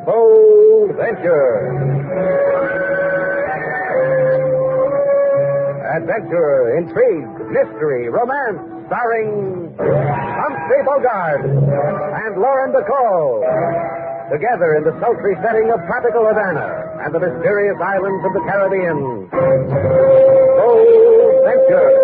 Bold Venture. Adventure, intrigue, mystery, romance, starring Humphrey Bogart and Lauren Bacall. Together in the sultry setting of tropical Havana and the mysterious islands of the Caribbean. Bold Venture.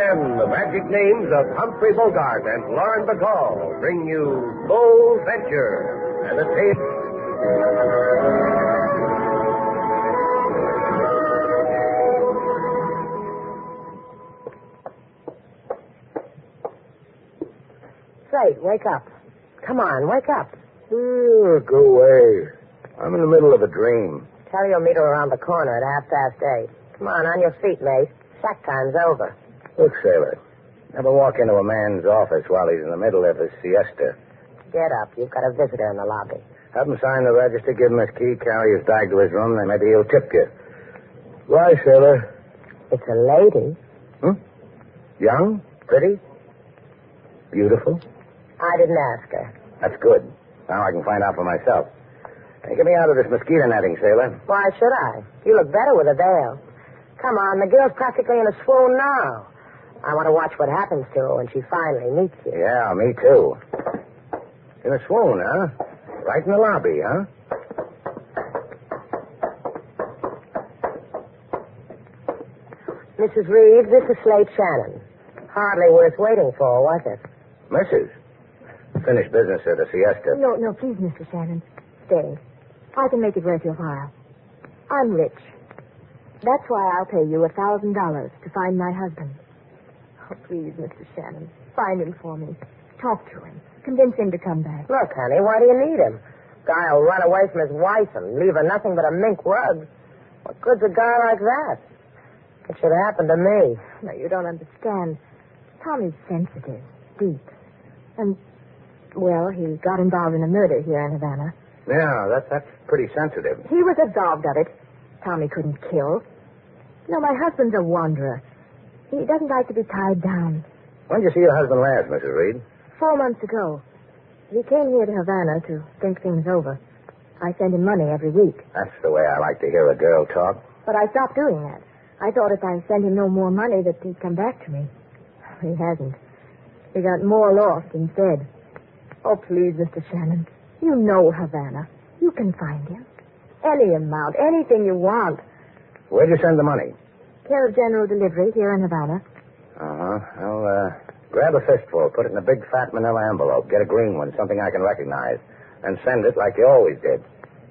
The magic names of Humphrey Bogart and Lauren Bacall bring you Bold Venture and the tape. Slate, wake up. Come on, wake up. Go away. I'm in the middle of a dream. Tell you'll meet her around the corner at 8:30. Come on your feet, mate. Sack time's over. Look, Sailor, never walk into a man's office while he's in the middle of his siesta. Get up. You've got a visitor in the lobby. Have him sign the register, give him his key, carry his bag to his room, then maybe he'll tip you. Why, Sailor? It's a lady. Young? Pretty? Beautiful? I didn't ask her. That's good. Now I can find out for myself. Hey, get me out of this mosquito netting, Sailor. Why should I? You look better with a veil. Come on, the girl's practically in a swoon now. I want to watch what happens to her when she finally meets you. Yeah, me too. In a swoon, huh? Right in the lobby, huh? Mrs. Reeves, this is Slate Shannon. Hardly worth waiting for, was it? Mrs. Finished business at the siesta. No, please, Mr. Shannon. Stay. I can make it worth your while. I'm rich. That's why I'll pay you $1,000 to find my husband. Oh, please, Mr. Shannon, find him for me. Talk to him. Convince him to come back. Look, honey, why do you need him? Guy'll run away from his wife and leave her nothing but a mink rug. What good's a guy like that? It should happen to me. No, you don't understand. Tommy's sensitive, deep. And, well, he got involved in a murder here in Havana. Yeah, that's pretty sensitive. He was absolved of it. Tommy couldn't kill. No, my husband's a wanderer. He doesn't like to be tied down. When did you see your husband last, Mrs. Reed? 4 months ago. He came here to Havana to think things over. I send him money every week. That's the way I like to hear a girl talk. But I stopped doing that. I thought if I sent him no more money that he'd come back to me. He hasn't. He got more lost instead. Oh, please, Mr. Shannon. You know Havana. You can find him. Any amount, anything you want. Where'd you send the money? Care of General Delivery here in Havana. Uh-huh. Well, grab a fistful, put it in a big fat manila envelope, get a green one, something I can recognize, and send it like you always did.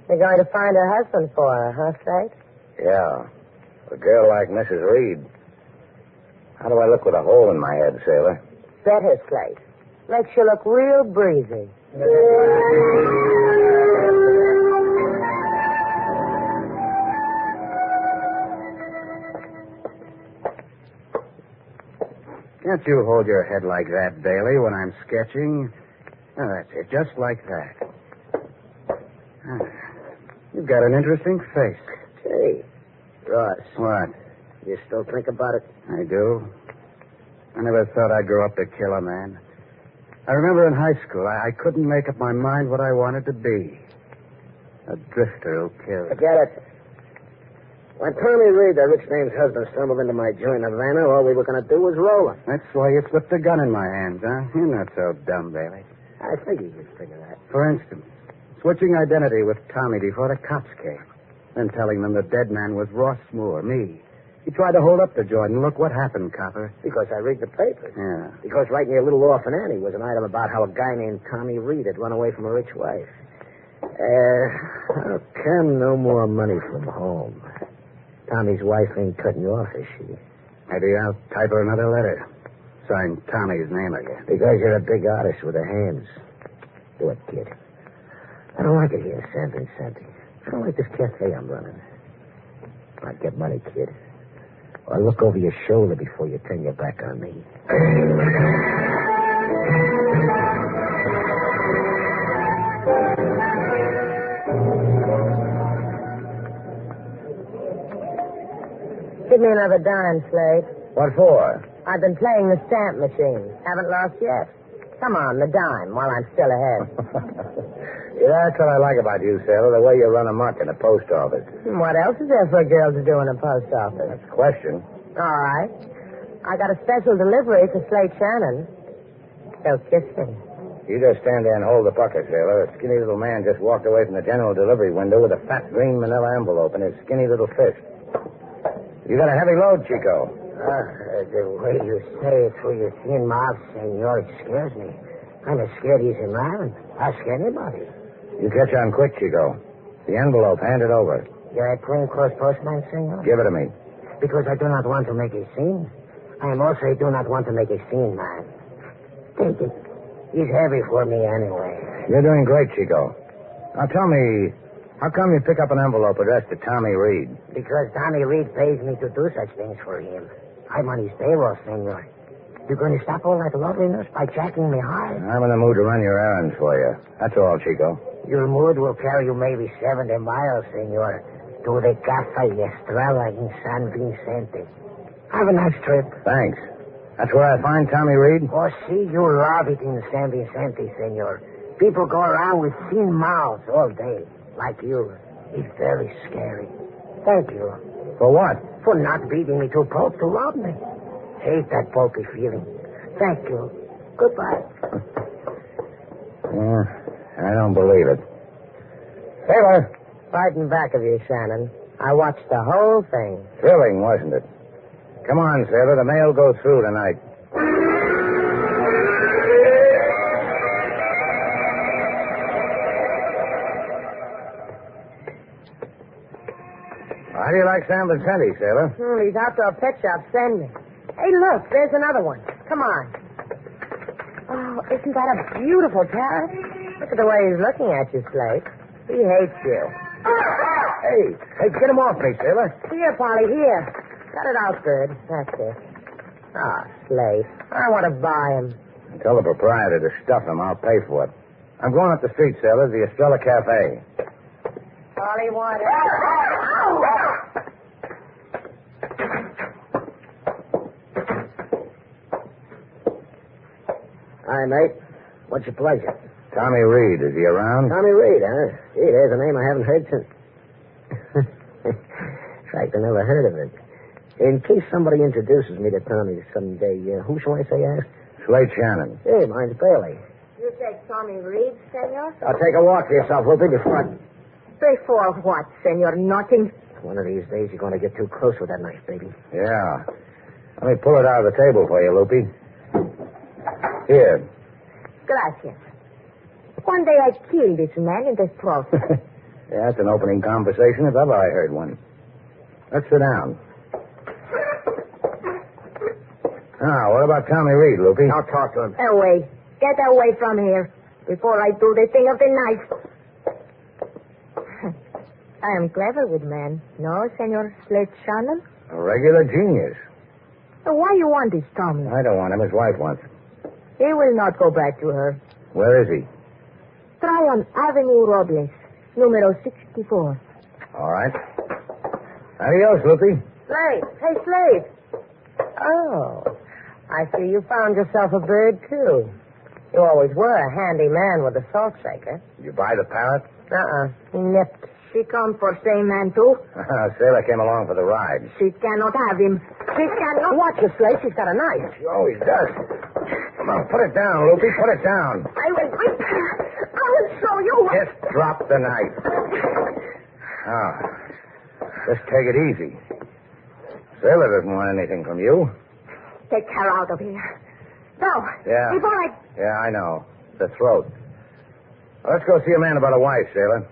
You're going to find her husband for her, huh, Slate? Yeah. A girl like Mrs. Reed. How do I look with a hole in my head, Sailor? Better, Slate. Makes you look real breezy. Can't you hold your head like that, Bailey, when I'm sketching? Oh, that's it, just like that. You've got an interesting face. Hey, Ross. What? You still think about it? I do. I never thought I'd grow up to kill a man. I remember in high school, I couldn't make up my mind what I wanted to be. A drifter who kills. Forget it. When Tommy Reed, the rich name's husband, stumbled into my joint in Havana, all we were going to do was roll him. That's why you slipped a gun in my hands, huh? You're not so dumb, Bailey. I figured you'd figure that. For instance, switching identity with Tommy before the cops came, then telling them the dead man was Ross Moore, me. He tried to hold up the joint, and look what happened, copper. Because I read the papers. Yeah. Because right in your little orphan Annie was an item about how a guy named Tommy Reed had run away from a rich wife. How come no more money from home? Tommy's wife ain't cutting you off, is she? Maybe I'll type her another letter. Sign Tommy's name again. Because you're a big artist with the hands. Do it, kid. I don't like it here, San Vicente. I don't like this cafe I'm running. I'd get money, kid. Or look over your shoulder before you turn your back on me. Give me another dime, Slate. What for? I've been playing the stamp machine. Haven't lost yet. Come on, the dime, while I'm still ahead. Yeah, that's what I like about you, Sailor, the way you run amok in the post office. What else is there for a girl to do in a post office? That's the question. All right. I got a special delivery for Slate Shannon. So kiss me. You just stand there and hold the bucket, Sailor. A skinny little man just walked away from the general delivery window with a fat green manila envelope in his skinny little fist. You got a heavy load, Chico. The way you say it through your thin mouth, senor, it scares me. I'm as scared he's around. Ask anybody. You catch on quick, Chico. The envelope, hand it over. You're a plainclothes postman, senor? Give it to me. Because I do not want to make a scene. I also do not want to make a scene, man. Take it. He's heavy for me anyway. You're doing great, Chico. Now tell me, how come you pick up an envelope addressed to Tommy Reed? Because Tommy Reed pays me to do such things for him. I'm on his payroll, senor. You going to stop all that loveliness by jacking me high? I'm in the mood to run your errands for you. That's all, Chico. Your mood will carry you maybe 70 miles, senor, to the Cafe Estrella in San Vicente. Have a nice trip. Thanks. That's where I find Tommy Reed? Oh, see, you love it in San Vicente, senor. People go around with thin mouths all day, like you. It's very scary. Thank you. For what? For not beating me to a pulp to rob me. Hate that pulpy feeling. Thank you. Goodbye. I don't believe it. Sailor! Right in back of you, Shannon. I watched the whole thing. Thrilling, wasn't it? Come on, Sailor. The mail goes through tonight. How do you like Sam Vicente, Sailor? He's out to a pet shop sending. Hey, look, there's another one. Come on. Oh, isn't that a beautiful parrot? Look at the way he's looking at you, Slate. He hates you. Hey, get him off me, Sailor. Here, Polly, here. Cut it out good. That's it. Ah, Slate. I want to buy him. Tell the proprietor to stuff him. I'll pay for it. I'm going up the street, Sailor, to the Estrella Cafe. Polly wanted. Hi, mate. What's your pleasure? Tommy Reed, is he around? Tommy Reed, huh? Gee, there's a name I haven't heard since. In fact, I never heard of it. In case somebody introduces me to Tommy someday, who shall I say asked? Slate Shannon. Hey, mine's Bailey. You say Tommy Reed, senor? I'll take a walk for yourself, Ruby, before Before what, senor? Nothing. One of these days you're going to get too close with that knife, baby. Yeah. Let me pull it out of the table for you, Loopy. Here. Gracias. One day I kill this man in the throat. Yeah, that's an opening conversation if ever I heard one. Let's sit down. Now, what about Tommy Reed, Loopy? I'll talk to him. Away. Get away from here before I do the thing of the knife. I am clever with men. No, Senor Slate Shannon? A regular genius. Why you want this, Tommy? I don't want him. His wife wants him. He will not go back to her. Where is he? Try on Avenue Robles, numero 64. All right. Adios, Loopy. Slate. Hey, Slate. Oh, I see you found yourself a bird, too. You always were a handy man with a salt shaker. Did you buy the parrot? He nipped. She come for same man, too? Sailor came along for the ride. She cannot have him. She cannot... Watch your Slate. She's got a knife. She always does. Come on, put it down, Loopy. Put it down. I will show you what... Just drop the knife. Ah, just take it easy. Sailor doesn't want anything from you. Take her out of here. No. Yeah. Before I... Yeah, I know. The throat. Well, let's go see a man about a wife, Sailor.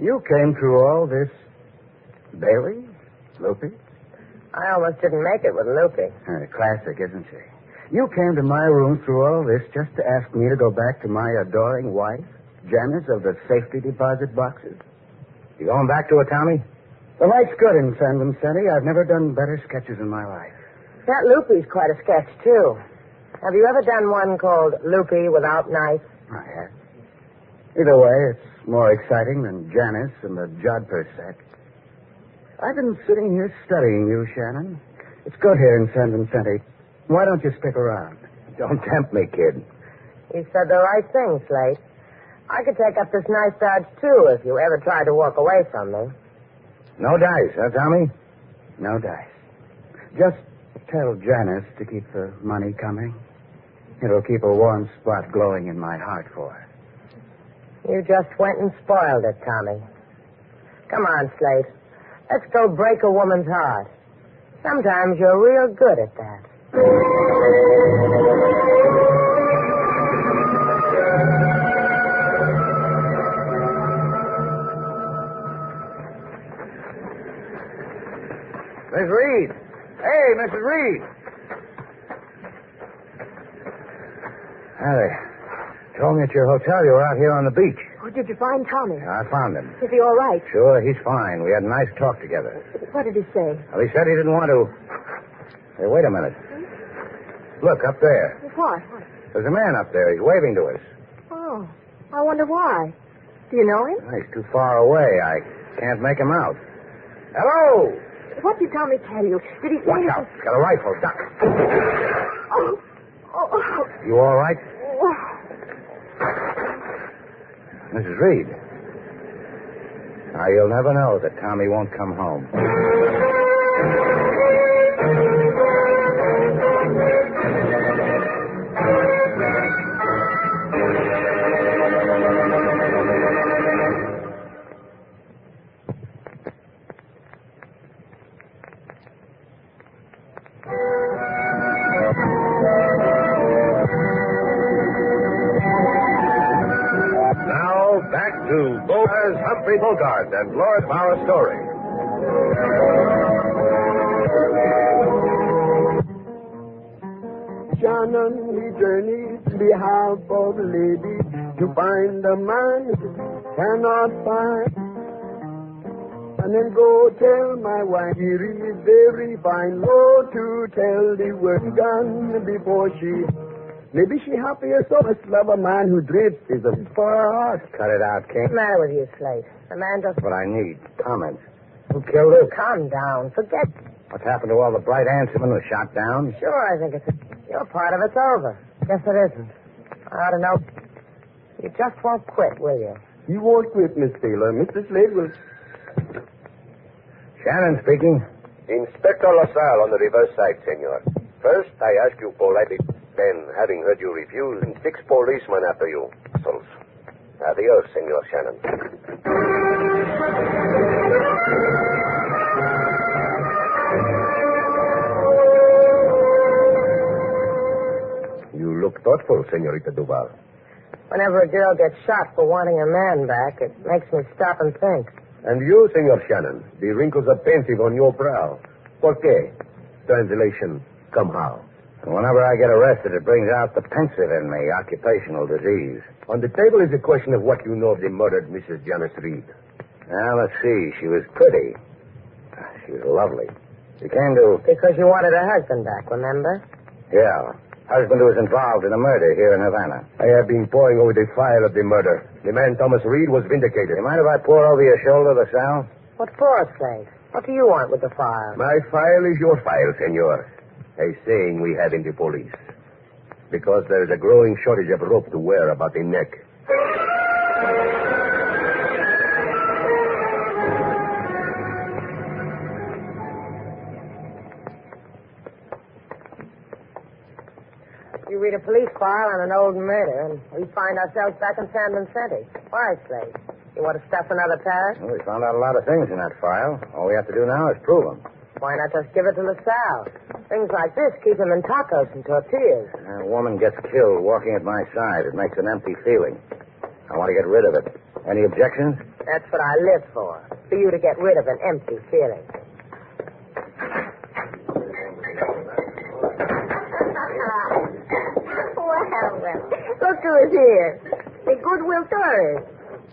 You came through all this, Bailey, Loopy? I almost didn't make it with Lupe. Classic, isn't she? You came to my room through all this just to ask me to go back to my adoring wife, Janice of the safety deposit boxes. You going back to it, Tommy? The light's good in San Vicente. I've never done better sketches in my life. That Lupe's quite a sketch, too. Have you ever done one called Lupe Without Knife? I have. Either way, it's more exciting than Janice and the Jodhpur set. I've been sitting here studying you, Shannon. It's good here in San Vicente. Why don't you stick around? Don't tempt me, kid. You said the right thing, Slate. I could take up this knife dodge, too, if you ever tried to walk away from me. No dice, huh, Tommy? No dice. Just tell Janice to keep the money coming. It'll keep a warm spot glowing in my heart for her. You just went and spoiled it, Tommy. Come on, Slate. Let's go break a woman's heart. Sometimes you're real good at that. Miss Reed. Hey, Mrs. Reed. They told me at your hotel you were out here on the beach. Oh, did you find Tommy? I found him. Is he all right? Sure, he's fine. We had a nice talk together. What did he say? Well, he said he didn't want to... Hey, wait a minute. Look, up there. What? There's a man up there. He's waving to us. Oh, I wonder why. Do you know him? He's too far away. I can't make him out. Hello! What did Tommy tell you? Did he say Watch out. Got a rifle. Duck. Oh. You all right? Mrs. Reed. Now, you'll never know that Tommy won't come home. Back to Bogart's Humphrey Bogart and Lord Bauer story. Shannon, he journeyed on behalf of a lady to find a man who cannot find. And then go tell my wife he is very fine. Go to tell the word gone before she... Maybe she happier so much love a man who drifts is a for her heart. Cut it out, King. What's the matter with you, Slate? The man just... What I need. Comments. Who killed her? Calm down. Forget... What's happened to all the bright answermen who shot down? Sure, I think it's... Your part of it's over. Guess it isn't. I ought to know... You just won't quit, will you? He won't quit, Miss Taylor. Mr. Slade will... Shannon speaking. Inspector LaSalle on the reverse side, senor. First, I ask you politely... Then, having heard you refuse, 6 policemen after you. So, adios, Senor Shannon. You look thoughtful, Senorita Duval. Whenever a girl gets shot for wanting a man back, it makes me stop and think. And you, Senor Shannon, the wrinkles are pensive on your brow. ¿Por qué? Translation, come how? Whenever I get arrested, it brings out the pensive in me, occupational disease. On the table is a question of what you know of the murdered Mrs. Janice Reed. Now, let's see. She was pretty. She was lovely. She came to... Because you wanted her husband back, remember? Yeah. Husband who was involved in a murder here in Havana. I have been poring over the file of the murder. The man Thomas Reed was vindicated. You mind if I pour over your shoulder, LaSalle? What for, Slate? What do you want with the file? My file is your file, senor. A saying we have in the police. Because there is a growing shortage of rope to wear about the neck. You read a police file on an old murder, and we find ourselves back in San Vicente. Why, Slate? You want to stuff another pair? Well, we found out a lot of things in that file. All we have to do now is prove them. Why not just give it to LaSalle? Things like this keep him in tacos and tortillas. A woman gets killed walking at my side. It makes an empty feeling. I want to get rid of it. Any objections? That's what I live for you to get rid of an empty feeling. Look who is here. The Goodwill tourist.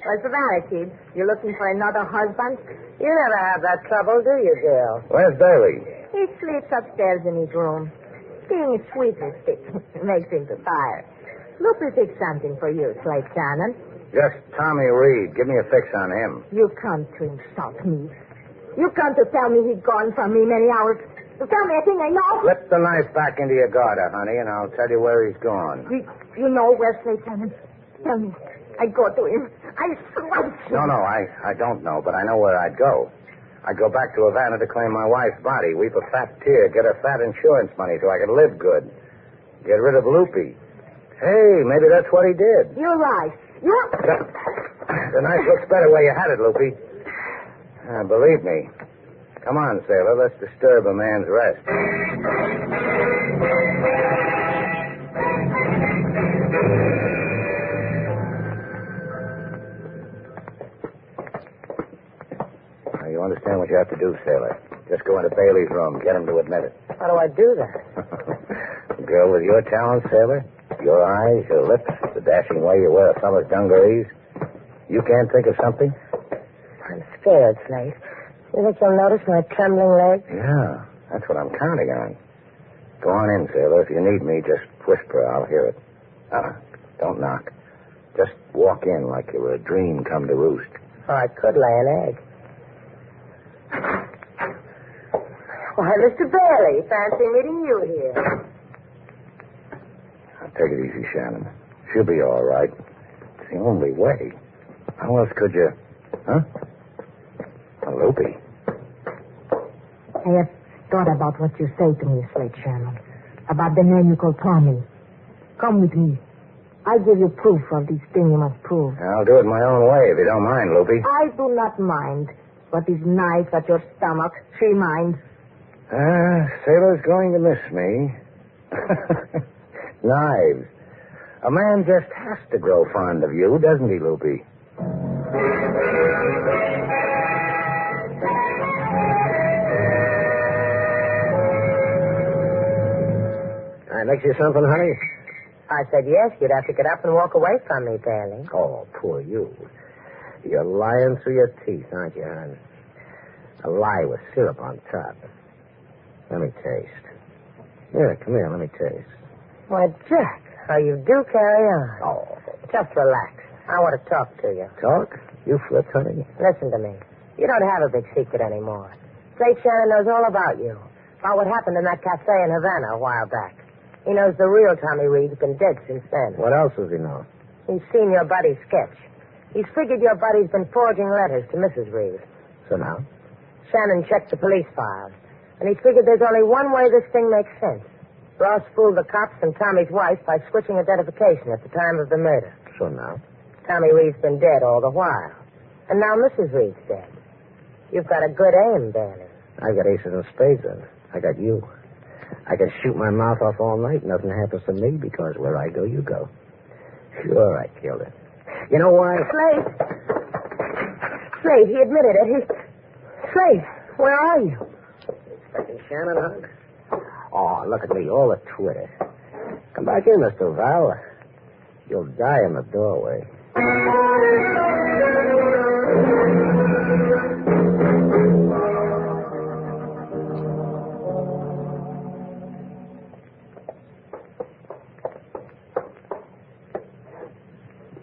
What's the matter, kid? You looking for another husband? You never have that trouble, do you, girl? Where's Bailey? He sleeps upstairs in his room. Being a sweeter stick makes him tired. Look, we fix something for you, Slate Shannon. Just Tommy Reed. Give me a fix on him. You come to insult me. You come to tell me he's gone from me many hours. You tell me a thing I know. Slip the knife back into your garter, honey, and I'll tell you where he's gone. You know where Slate Shannon? Tell me. I go to him. I slice him. No, I don't know, but I know where I'd go. I'd go back to Havana to claim my wife's body, weep a fat tear, get her fat insurance money so I could live good. Get rid of Loopy. Hey, maybe that's what he did. You're right. The knife looks better where you had it, Loopy. Believe me. Come on, Sailor. Let's disturb a man's rest. Now, you understand what you have to do, Sailor. Just go into Bailey's room. Get him to admit it. How do I do that? Girl with your talent, Sailor, your eyes, your lips, the dashing way you wear a fellow's dungarees, you can't think of something? I'm scared, Slate. You think you'll notice my trembling legs? Yeah, that's what I'm counting on. Go on in, Sailor. If you need me, just whisper. I'll hear it. Don't knock. Just walk in like you were a dream come to roost. Oh, I could lay an egg. Why, Mr. Bailey, fancy meeting you here. Take it easy, Shannon. She'll be all right. It's the only way. How else could you... Huh? A Loopy. I have thought about what you say to me, Slate Shannon. About the man you call Tommy. Come with me. I give you proof of this thing you must prove. I'll do it my own way, if you don't mind, Loopy. I do not mind. But this knife at your stomach, she minds. Sailor's going to miss me. Knives. A man just has to grow fond of you, doesn't he, Loopy? I make you something, honey? I said yes. You'd have to get up and walk away from me, Bailey. Oh, poor you. You're lying through your teeth, aren't you, hon? A lie with syrup on top. Let me taste. Yeah, come here, let me taste. Why, Jack, how you do carry on. Oh. Just relax. I want to talk to you. Talk? You flipped, honey? Listen to me. You don't have a big secret anymore. Slate Shannon knows all about you. About what happened in that cafe in Havana a while back. He knows the real Tommy Reed's been dead since then. What else does he know? He's seen your buddy's sketch. He's figured your buddy's been forging letters to Mrs. Reed. So now? Shannon checked the police files. And he figured there's only one way this thing makes sense. Ross fooled the cops and Tommy's wife by switching identification at the time of the murder. So now? Tommy Reed's been dead all the while. And now Mrs. Reed's dead. You've got a good aim, Bailey. I got aces and spades in. I got you. I can shoot my mouth off all night. Nothing happens to me because where I go, you go. Sure, I killed it. You know why? Slate, he admitted it. Slate, where are you? Expecting Shannon, huh? Oh, look at me, all the Twitter. Come back in, Mr. Duval. You'll die in the doorway.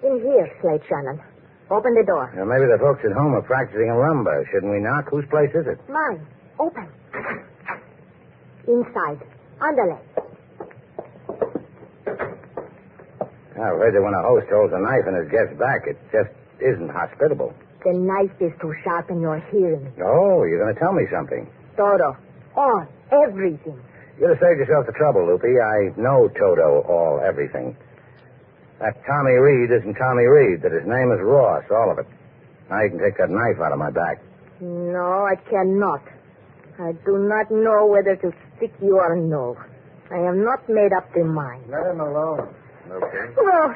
In here, Slate Shannon. Open the door. Now, maybe the folks at home are practicing a rumba. Shouldn't we knock? Whose place is it? Mine. Open. Inside. On the left. I've heard that when a host holds a knife in his guest's back, it just isn't hospitable. The knife is to sharpen your hearing. Oh, you're going to tell me something. Todo. All. Everything. You'd have saved yourself the trouble, Loopy. I know Toto, all, everything. That Tommy Reed isn't Tommy Reed, that his name is Ross, all of it. Now you can take that knife out of my back. No, I cannot. I do not know whether to stick you or no. I have not made up the mind. Let him alone, Loopy. Well,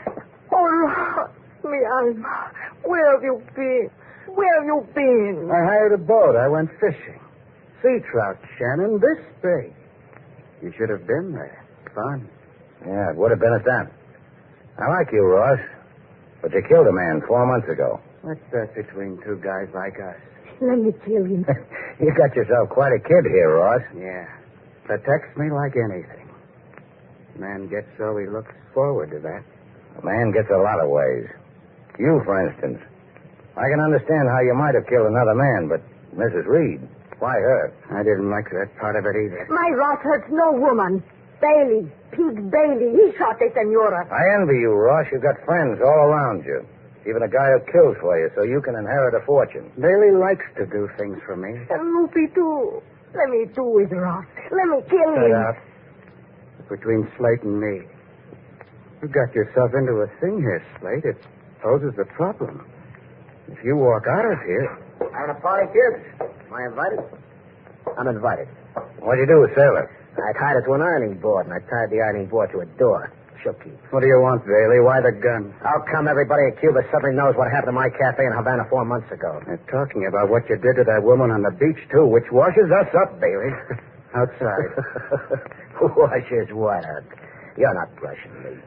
oh, me alma. Where have you been? Where have you been? I hired a boat. I went fishing. Sea trout, Shannon, this big. You should have been there. Fun. Yeah, it would have been at that. I like you, Ross. But you killed a man 4 months ago. What's that between two guys like us? Let me kill him. You got yourself quite a kid here, Ross. Yeah. Protects me like anything. Man gets so he looks forward to that. A man gets a lot of ways. You, for instance. I can understand how you might have killed another man, but Mrs. Reed, why her? I didn't like that part of it either. My Ross hurts no woman. Bailey, Pete Bailey, he shot the senora. I envy you, Ross. You've got friends all around you. Even a guy who kills for you, so you can inherit a fortune. Bailey likes to do things for me. And Loopy, too. Let me do it, Ross. Let me kill Shut him. up. Between Slate and me. You got yourself into a thing here, Slate. It poses a problem. If you walk out of here... Having a party, kids? Am I invited? I'm invited. What'd you do with Sailor? I tied it to an ironing board, and I tied the ironing board to a door. She'll keep. What do you want, Bailey? Why the gun? How come everybody in Cuba suddenly knows what happened to my cafe in Havana 4 months ago? They're talking about what you did to that woman on the beach, too, which washes us up, Bailey. Outside. Washes what up? You're not brushing me.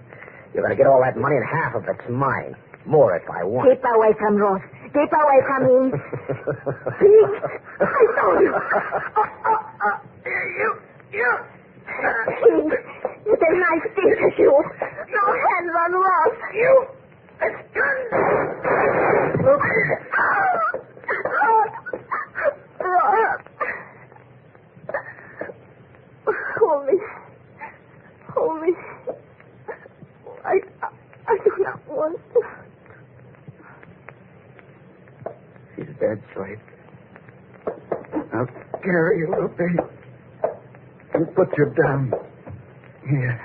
You're going to get all that money, and half of it's mine. More if I want. Keep away from Ross. Keep away from him. Pete, I told you. You. Pete, it's a nice thing to shoot. No hands on Ross. You. It's gun. Ross. Hold me. Hold me. I do not want to. She's dead, Slate. I'll carry you, Lupe. And put you down. Here.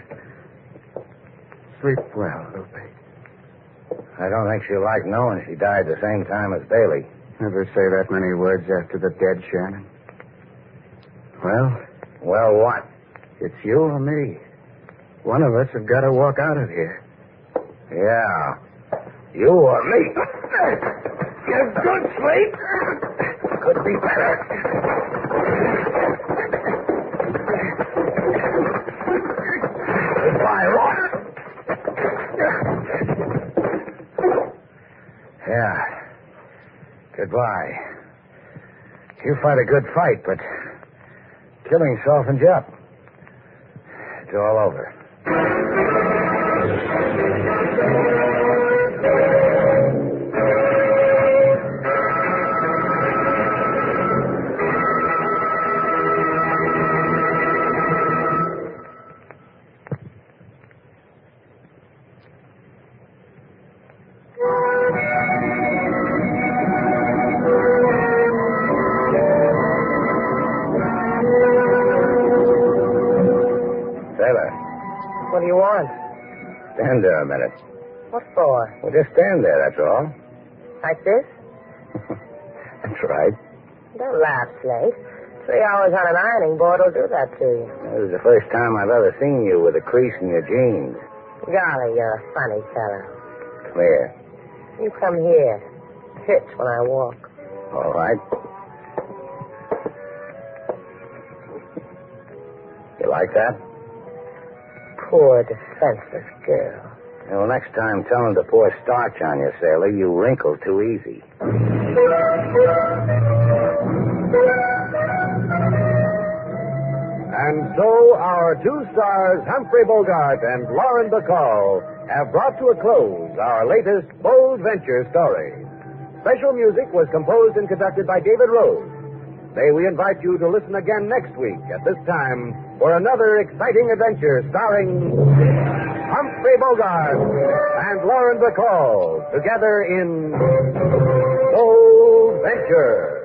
Sleep well, Lupe. I don't think she'll like knowing she died the same time as Bailey. Never say that many words after the dead, Shannon. Well? Well, what? It's you or me. One of us have got to walk out of here. Yeah. You or me. You're good, Slate. Could be better. Goodbye, Ross. Yeah. Goodbye. You fight a good fight, but killing softens you up. It's all over. What do you want? Stand there a minute. What for? Well, just stand there, that's all. Like this? That's right. Don't laugh, Slate. 3 hours on an ironing board will do that to you. This is the first time I've ever seen you with a crease in your jeans. Golly, you're a funny fella. Come here. You come here. Hits when I walk. All right. You like that? Poor, defenseless girl. Well, next time, tell him to pour starch on you, Sailor. You wrinkle too easy. And so our two stars, Humphrey Bogart and Lauren Bacall, have brought to a close our latest bold venture story. Special music was composed and conducted by David Rose. May we invite you to listen again next week at this time for another exciting adventure starring Humphrey Bogart and Lauren Bacall together in Bold Venture.